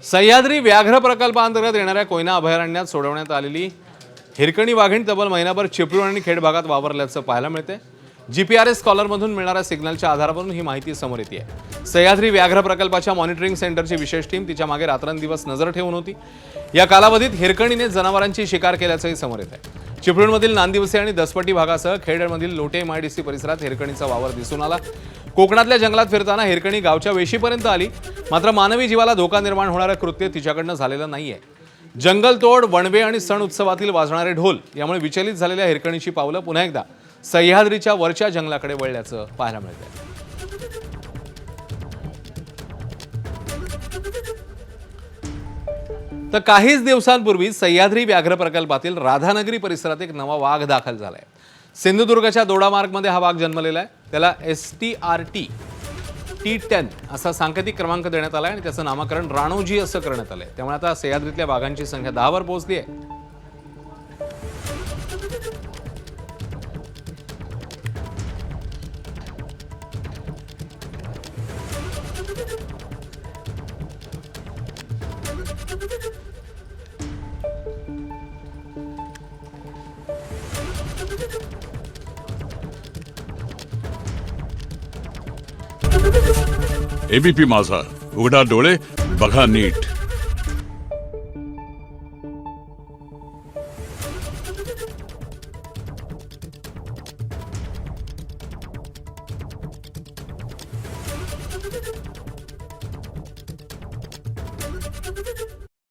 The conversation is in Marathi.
सह्याद्री व्याघ्र प्रकल्पांतर्गत येणाऱ्या कोयना अभयारण्यात सोडवण्यात आलेली हिरकणी वाघीण तब्बल महिनाभर चिपळूण आणि खेड भागात वावरल्याचं पाहायला मिळते। जीपीआरएस कॉलरमधून मिळणाऱ्या सिग्नलच्या आधारावरून ही माहिती समोर येते। सह्याद्री व्याघ्र प्रकल्पाच्या मॉनिटरिंग सेंटरची विशेष टीम तिच्या मागे रात्रंदिवस नजर ठेवून होती। या कालावधीत हिरकणीने जनावरांची शिकार केल्याचंही समोर येत आहे। चिपळूणमधील नांदिवसे आणि दसपटी भागासह खेडमधील लोटे एमआयडीसी परिसरात हिरकणीचा वावर दिसून आला। कोकणातल्या जंगलात फिरताना हिरकणी गावच्या वेशीपर्यंत आली, मात्र मानवी जीवाला धोका निर्माण होणारं कृत्य तिच्याकडनं झालेलं नाहीये। जंगलतोड, वणवे आणि सण उत्सवातील वाजणारे ढोल यामुळे विचलित झालेल्या हिरकणीची पावलं पुन्हा एकदा सह्याद्रीच्या वरच्या जंगलाकडे वळल्याचं पाहायला मिळतंय। तर काहीच दिवसांपूर्वी सह्याद्री व्याघ्र प्रकल्पातील राधानगरी परिसरात एक नवा वाघ दाखल झालाय। सिंधुदुर्गच्या दोडामार्गमध्ये हा वाघ जन्मलेला आहे। त्याला STRT T10 असा सांकेतिक क्रमांक देण्यात आलाय आणि त्याचं नामकरण राणोजी असं करण्यात आलंय। त्यामुळे आता सह्याद्रीतल्या वाघांची संख्या 10 वर पोहोचली आहे। एबीपी माझा, उघडा डोळे बघा नीट।